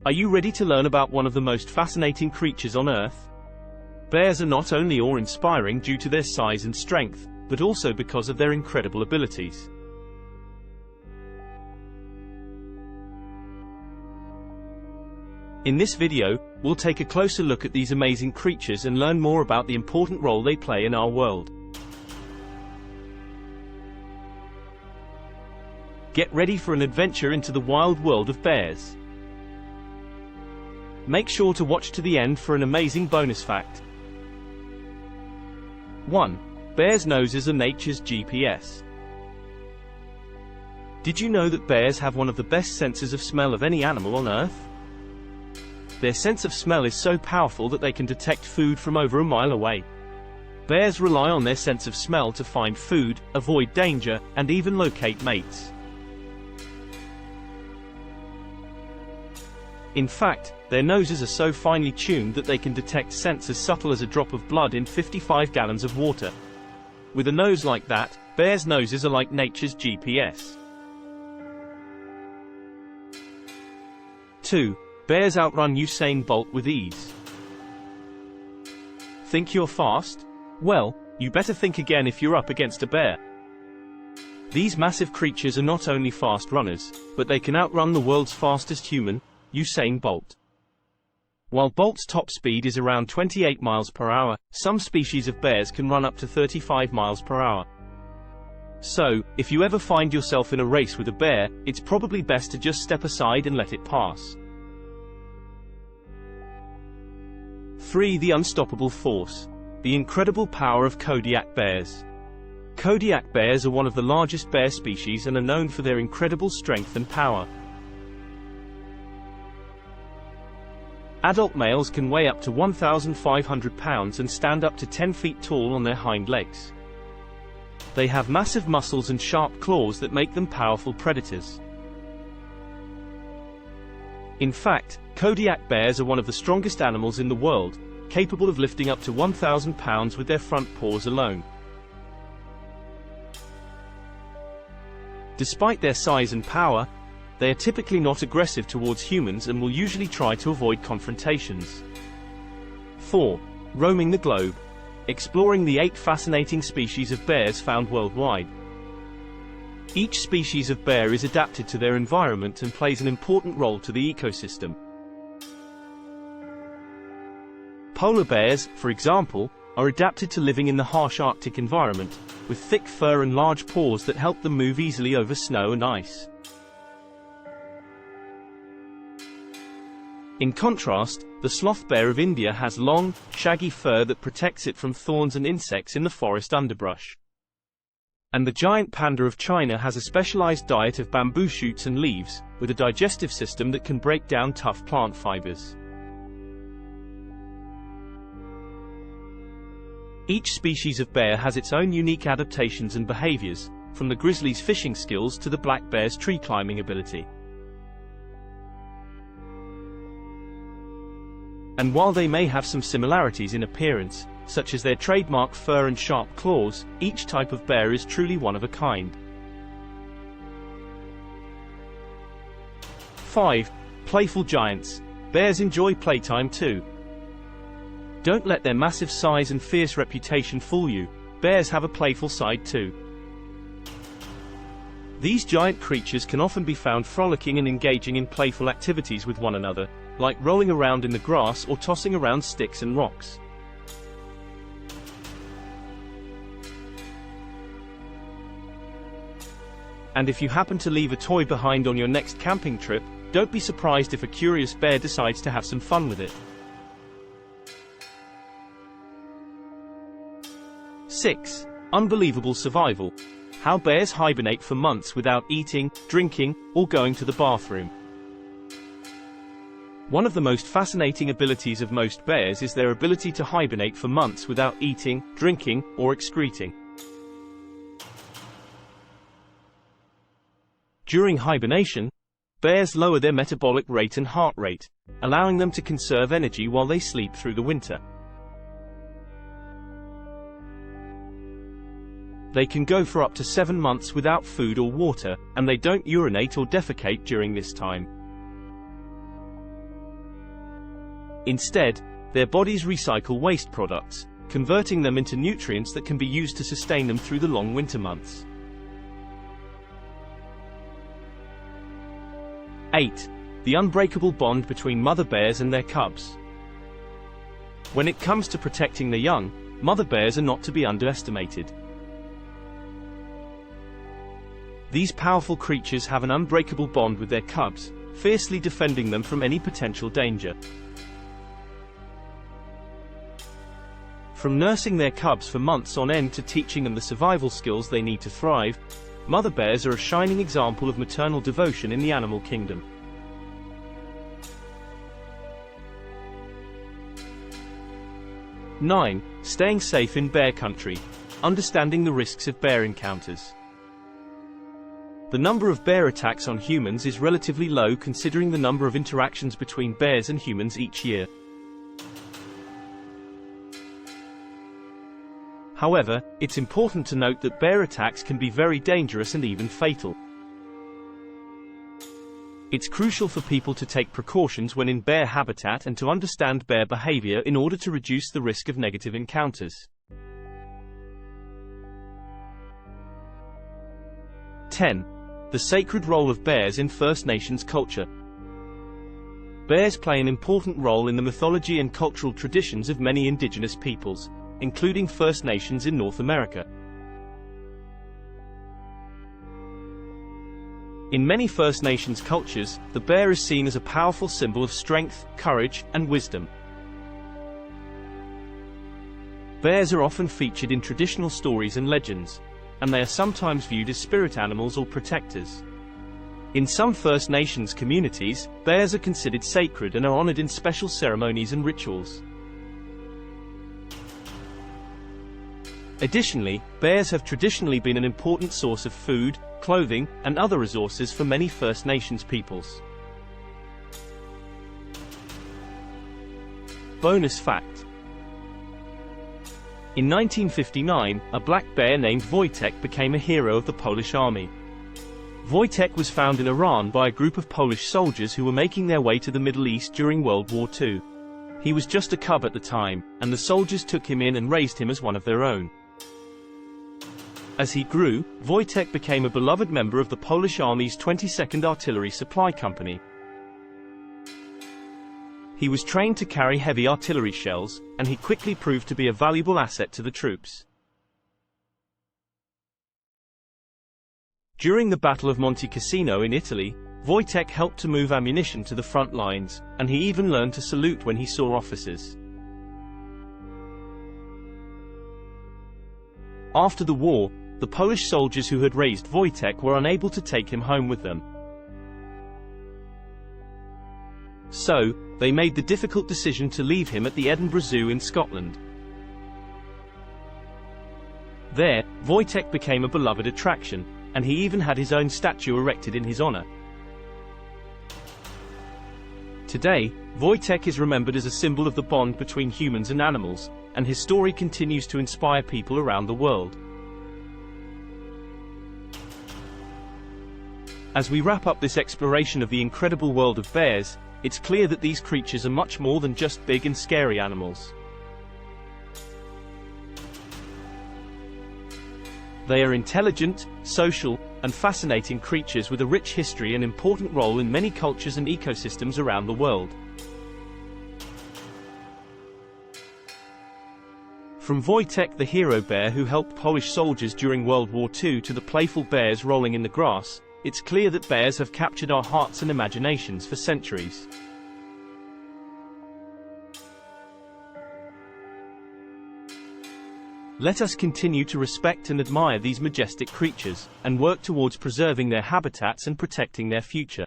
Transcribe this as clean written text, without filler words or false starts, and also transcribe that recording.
Are you ready to learn about one of the most fascinating creatures on Earth? Bears are not only awe-inspiring due to their size and strength, but also because of their incredible abilities. In this video, we'll take a closer look at these amazing creatures and learn more about the important role they play in our world. Get ready for an adventure into the wild world of bears. Make sure to watch to the end for an amazing bonus fact. 1. Bears' noses are nature's GPS. Did you know that bears have one of the best senses of smell of any animal on Earth? Their sense of smell is so powerful that they can detect food from over a mile away. Bears rely on their sense of smell to find food, avoid danger, and even locate mates. In fact, their noses are so finely tuned that they can detect scents as subtle as a drop of blood in 55 gallons of water. With a nose like that, bears' noses are like nature's GPS. 2. Bears outrun Usain Bolt with ease. Think you're fast? Well, you better think again if you're up against a bear. These massive creatures are not only fast runners, but they can outrun the world's fastest human, Usain Bolt. While Bolt's top speed is around 28 miles per hour, some species of bears can run up to 35 miles per hour. So, if you ever find yourself in a race with a bear, it's probably best to just step aside and let it pass. 3. The unstoppable force. The incredible power of Kodiak bears. Kodiak bears are one of the largest bear species and are known for their incredible strength and power. Adult males can weigh up to 1,500 pounds and stand up to 10 feet tall on their hind legs. They have massive muscles and sharp claws that make them powerful predators. In fact, Kodiak bears are one of the strongest animals in the world, capable of lifting up to 1,000 pounds with their front paws alone. Despite their size and power, they are typically not aggressive towards humans and will usually try to avoid confrontations. 4. Roaming the globe. Exploring the 8 fascinating species of bears found worldwide. Each species of bear is adapted to their environment and plays an important role to the ecosystem. Polar bears, for example, are adapted to living in the harsh Arctic environment, with thick fur and large paws that help them move easily over snow and ice. In contrast, the sloth bear of India has long, shaggy fur that protects it from thorns and insects in the forest underbrush. And the giant panda of China has a specialized diet of bamboo shoots and leaves, with a digestive system that can break down tough plant fibers. Each species of bear has its own unique adaptations and behaviors, from the grizzly's fishing skills to the black bear's tree climbing ability. And while they may have some similarities in appearance, such as their trademark fur and sharp claws, each type of bear is truly one of a kind. 5. Playful giants. Bears enjoy playtime too. Don't let their massive size and fierce reputation fool you. Bears have a playful side too. These giant creatures can often be found frolicking and engaging in playful activities with one another, like rolling around in the grass or tossing around sticks and rocks. And if you happen to leave a toy behind on your next camping trip, don't be surprised if a curious bear decides to have some fun with it. 6. Unbelievable survival. How bears hibernate for months without eating, drinking, or going to the bathroom. One of the most fascinating abilities of most bears is their ability to hibernate for months without eating, drinking, or excreting. During hibernation, bears lower their metabolic rate and heart rate, allowing them to conserve energy while they sleep through the winter. They can go for up to 7 months without food or water, and they don't urinate or defecate during this time. Instead, their bodies recycle waste products, converting them into nutrients that can be used to sustain them through the long winter months. 8. The unbreakable bond between mother bears and their cubs. When it comes to protecting their young, mother bears are not to be underestimated. These powerful creatures have an unbreakable bond with their cubs, fiercely defending them from any potential danger. From nursing their cubs for months on end to teaching them the survival skills they need to thrive, mother bears are a shining example of maternal devotion in the animal kingdom. Nine. Staying safe in bear country. Understanding the risks of bear encounters. The number of bear attacks on humans is relatively low considering the number of interactions between bears and humans each year. However, it's important to note that bear attacks can be very dangerous and even fatal. It's crucial for people to take precautions when in bear habitat and to understand bear behavior in order to reduce the risk of negative encounters. 10. The sacred role of bears in First Nations culture. Bears play an important role in the mythology and cultural traditions of many indigenous peoples, including First Nations in North America. In many First Nations cultures, the bear is seen as a powerful symbol of strength, courage, and wisdom. Bears are often featured in traditional stories and legends, and they are sometimes viewed as spirit animals or protectors. In some First Nations communities, bears are considered sacred and are honored in special ceremonies and rituals. Additionally, bears have traditionally been an important source of food, clothing, and other resources for many First Nations peoples. Bonus fact: in 1959, a black bear named Wojtek became a hero of the Polish army. Wojtek was found in Iran by a group of Polish soldiers who were making their way to the Middle East during World War II. He was just a cub at the time, and the soldiers took him in and raised him as one of their own. As he grew, Wojtek became a beloved member of the Polish Army's 22nd Artillery Supply Company. He was trained to carry heavy artillery shells, and he quickly proved to be a valuable asset to the troops. During the Battle of Monte Cassino in Italy, Wojtek helped to move ammunition to the front lines, and he even learned to salute when he saw officers. After the war, the Polish soldiers who had raised Wojtek were unable to take him home with them. So, they made the difficult decision to leave him at the Edinburgh Zoo in Scotland. There, Wojtek became a beloved attraction, and he even had his own statue erected in his honor. Today, Wojtek is remembered as a symbol of the bond between humans and animals, and his story continues to inspire people around the world. As we wrap up this exploration of the incredible world of bears, it's clear that these creatures are much more than just big and scary animals. They are intelligent, social, and fascinating creatures with a rich history and important role in many cultures and ecosystems around the world. From Wojtek the hero bear who helped Polish soldiers during World War II to the playful bears rolling in the grass, it's clear that bears have captured our hearts and imaginations for centuries. Let us continue to respect and admire these majestic creatures, and work towards preserving their habitats and protecting their future.